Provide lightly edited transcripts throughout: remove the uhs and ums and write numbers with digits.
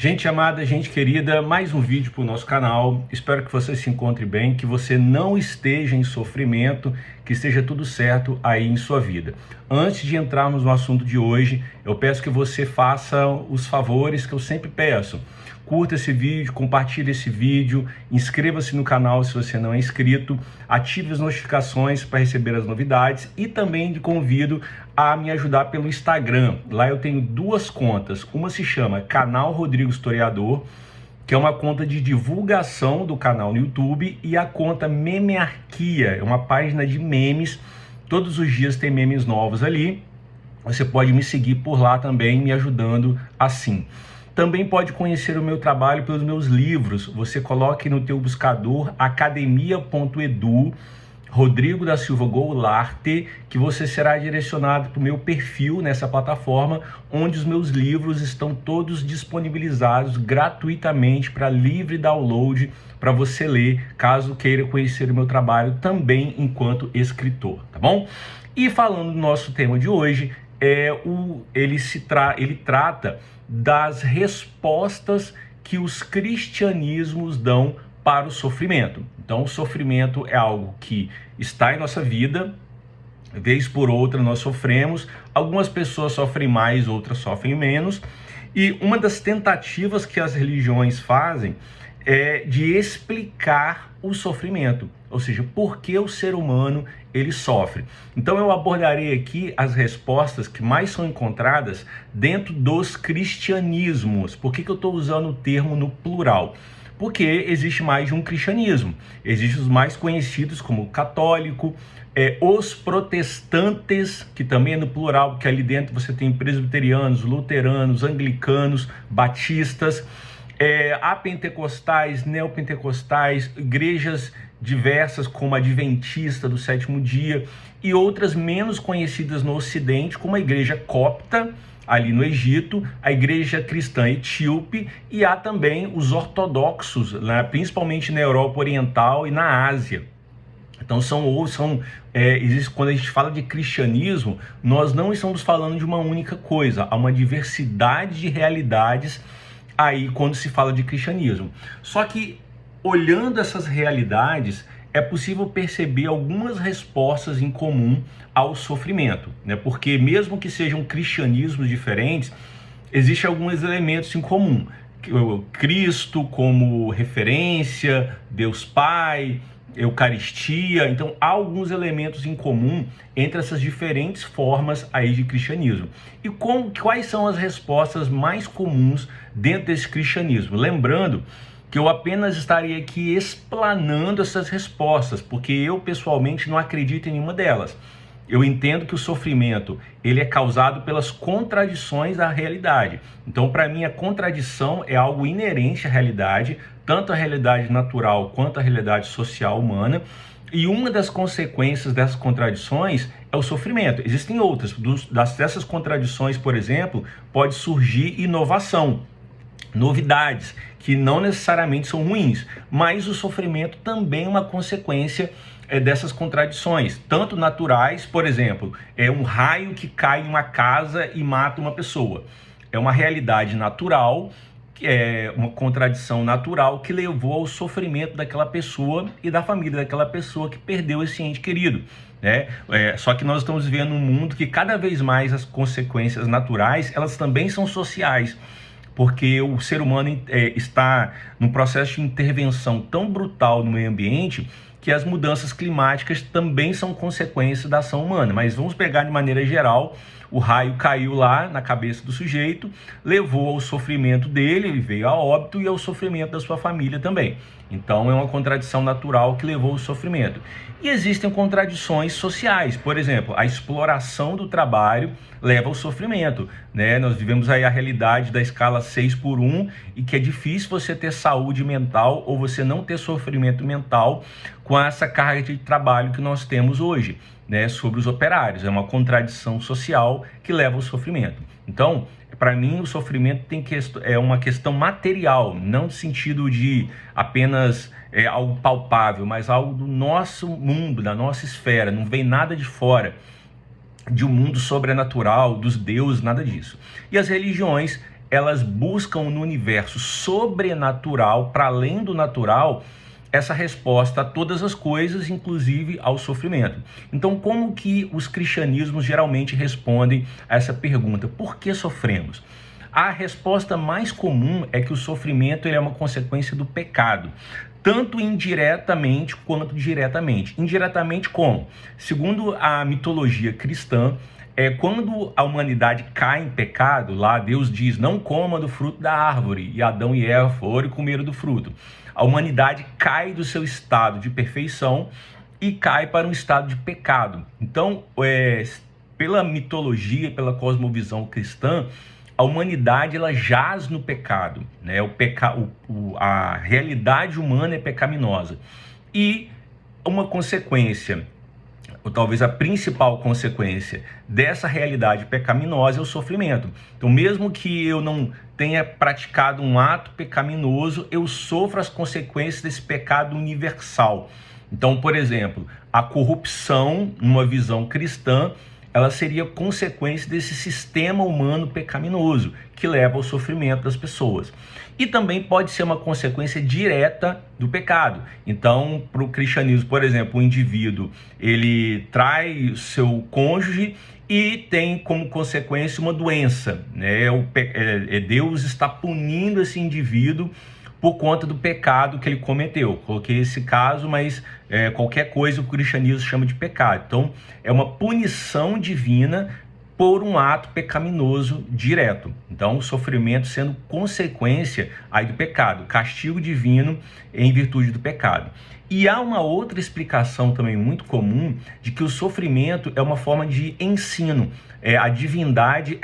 Gente amada, gente querida, mais um vídeo para o nosso canal. Espero que você se encontre bem, que você não esteja em sofrimento, que esteja tudo certo aí em sua vida. Antes de entrarmos no assunto de hoje, eu peço que você faça os favores que eu sempre peço. Curta esse vídeo, compartilhe esse vídeo, inscreva-se no canal se você não é inscrito, ative as notificações para receber as novidades e também te convido a me ajudar pelo Instagram. Lá eu tenho duas contas, uma se chama Canal Rodrigo Historiador, que é uma conta de divulgação do canal no YouTube, e a conta Memearquia, é uma página de memes, todos os dias tem memes novos ali, você pode me seguir por lá também, me ajudando assim. Também pode conhecer o meu trabalho pelos meus livros. Você coloque no teu buscador academia.edu, Rodrigo da Silva Goulart, que você será direcionado para o meu perfil nessa plataforma, onde os meus livros estão todos disponibilizados gratuitamente para livre download, para você ler, caso queira conhecer o meu trabalho também enquanto escritor, tá bom? E falando do nosso tema de hoje, ele trata das respostas que os cristianismos dão para o sofrimento. Então, o sofrimento é algo que está em nossa vida, vez por outra nós sofremos, algumas pessoas sofrem mais, outras sofrem menos, e uma das tentativas que as religiões fazem é de explicar o sofrimento, ou seja, por que o ser humano ele sofre. Então eu abordarei aqui as respostas que mais são encontradas dentro dos cristianismos. Por que eu estou usando o termo no plural? Porque existe mais de um cristianismo. Existem os mais conhecidos como o católico, os protestantes, que também é no plural, porque ali dentro você tem presbiterianos, luteranos, anglicanos, batistas, apentecostais, neopentecostais, igrejas diversas como a Adventista do Sétimo Dia e outras menos conhecidas no Ocidente, como a igreja copta, ali no Egito, a igreja cristã etíope, e há também os ortodoxos, né, principalmente na Europa Oriental e na Ásia. Então quando a gente fala de cristianismo, nós não estamos falando de uma única coisa, há uma diversidade de realidades aí quando se fala de cristianismo. Só que olhando essas realidades, é possível perceber algumas respostas em comum ao sofrimento, né? Porque mesmo que sejam cristianismos diferentes, existem alguns elementos em comum. Cristo como referência, Deus Pai, Eucaristia. Então há alguns elementos em comum entre essas diferentes formas aí de cristianismo. E quais são as respostas mais comuns dentro desse cristianismo? Lembrando que eu apenas estaria aqui explanando essas respostas, porque eu pessoalmente não acredito em nenhuma delas. Eu entendo que o sofrimento ele é causado pelas contradições da realidade. Então, para mim, a contradição é algo inerente à realidade, tanto a realidade natural quanto a realidade social humana. E uma das consequências dessas contradições é o sofrimento. Existem outras. Dessas contradições, por exemplo, pode surgir inovação, novidades, que não necessariamente são ruins, mas o sofrimento também é uma consequência dessas contradições, tanto naturais, por exemplo, é um raio que cai em uma casa e mata uma pessoa. É uma realidade natural, que é uma contradição natural que levou ao sofrimento daquela pessoa e da família daquela pessoa que perdeu esse ente querido, né? Só que nós estamos vivendo um mundo que cada vez mais as consequências naturais, elas também são sociais, porque o ser humano está num processo de intervenção tão brutal no meio ambiente que as mudanças climáticas também são consequência da ação humana. Mas vamos pegar de maneira geral, o raio caiu lá na cabeça do sujeito, levou ao sofrimento dele, ele veio a óbito, e ao sofrimento da sua família também. Então é uma contradição natural que levou ao sofrimento. E existem contradições sociais, por exemplo, a exploração do trabalho leva ao sofrimento, né? Nós vivemos aí a realidade da escala 6x1 e que é difícil você ter saúde mental ou você não ter sofrimento mental com essa carga de trabalho que nós temos hoje, né, sobre os operários. É uma contradição social que leva ao sofrimento. Então, para mim, o sofrimento é uma questão material, não no sentido de apenas algo palpável, mas algo do nosso mundo, da nossa esfera. Não vem nada de fora, de um mundo sobrenatural, dos deuses, nada disso. E as religiões elas buscam no universo sobrenatural, para além do natural, essa resposta a todas as coisas, inclusive ao sofrimento. Então, como que os cristianismos geralmente respondem a essa pergunta? Por que sofremos? A resposta mais comum é que o sofrimento ele é uma consequência do pecado, tanto indiretamente quanto diretamente. Indiretamente como? Segundo a mitologia cristã, quando a humanidade cai em pecado, lá Deus diz, não coma do fruto da árvore, e Adão e Eva foram e comeram do fruto. A humanidade cai do seu estado de perfeição e cai para um estado de pecado. Então, pela mitologia, pela cosmovisão cristã, a humanidade ela jaz no pecado, né? A realidade humana é pecaminosa. E uma consequência, ou talvez a principal consequência dessa realidade pecaminosa é o sofrimento. Então, mesmo que eu não tenha praticado um ato pecaminoso, eu sofro as consequências desse pecado universal. Então, por exemplo, a corrupção, numa visão cristã, ela seria consequência desse sistema humano pecaminoso, que leva ao sofrimento das pessoas. E também pode ser uma consequência direta do pecado. Então, para o cristianismo, por exemplo, o indivíduo, ele trai o seu cônjuge e tem como consequência uma doença, né? Deus está punindo esse indivíduo por conta do pecado que ele cometeu. Coloquei esse caso, mas qualquer coisa o cristianismo chama de pecado. Então, é uma punição divina por um ato pecaminoso direto. Então, o sofrimento sendo consequência aí do pecado, castigo divino em virtude do pecado. E há uma outra explicação também muito comum de que o sofrimento é uma forma de ensino. A divindade,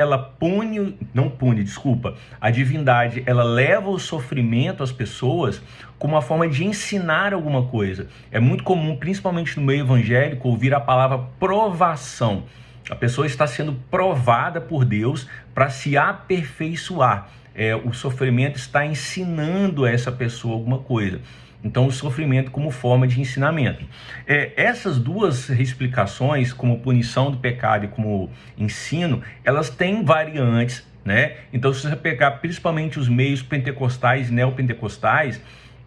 a divindade, ela leva o sofrimento às pessoas como uma forma de ensinar alguma coisa. É muito comum, principalmente no meio evangélico, ouvir a palavra provação. A pessoa está sendo provada por Deus para se aperfeiçoar. O sofrimento está ensinando a essa pessoa alguma coisa. Então, o sofrimento como forma de ensinamento. Essas duas explicações, como punição do pecado e como ensino, elas têm variantes, né? Então, se você pegar principalmente os meios pentecostais e neopentecostais,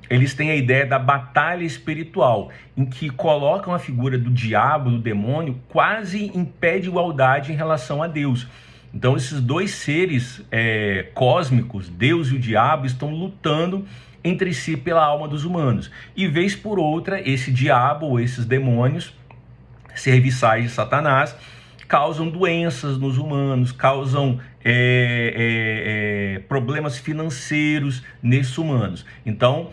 eles têm a ideia da batalha espiritual, em que colocam a figura do diabo, do demônio, quase em pé de igualdade em relação a Deus. Então, esses dois seres cósmicos, Deus e o diabo, estão lutando entre si pela alma dos humanos. E vez por outra, esse diabo ou esses demônios, serviçais de Satanás, causam doenças nos humanos, causam problemas financeiros nesses humanos. Então,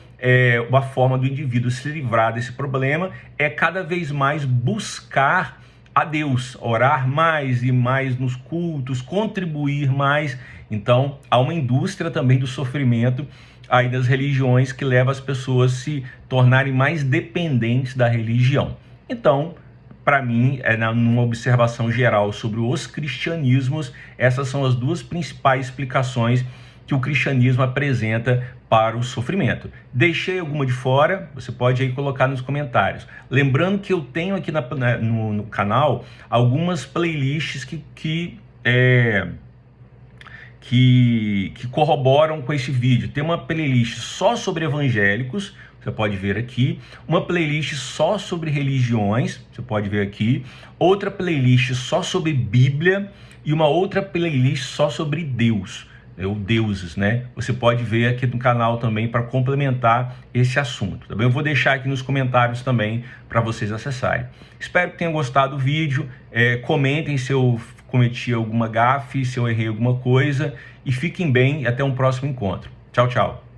uma forma do indivíduo se livrar desse problema é cada vez mais buscar a Deus, orar mais e mais nos cultos, contribuir mais. Então, há uma indústria também do sofrimento aí das religiões que leva as pessoas a se tornarem mais dependentes da religião. Então, para mim, numa observação geral sobre os cristianismos, essas são as duas principais explicações que o cristianismo apresenta para o sofrimento. Deixei alguma de fora, você pode aí colocar nos comentários. Lembrando que eu tenho aqui no canal algumas playlists que corroboram com esse vídeo. Tem uma playlist só sobre evangélicos, você pode ver aqui, uma playlist só sobre religiões, você pode ver aqui, outra playlist só sobre Bíblia e uma outra playlist só sobre Deus, ou deuses, né? Você pode ver aqui no canal também para complementar esse assunto. Também eu vou deixar aqui nos comentários também para vocês acessarem. Espero que tenham gostado do vídeo, comentem se eu cometi alguma gafe, se eu errei alguma coisa, e fiquem bem e até um próximo encontro. Tchau, tchau.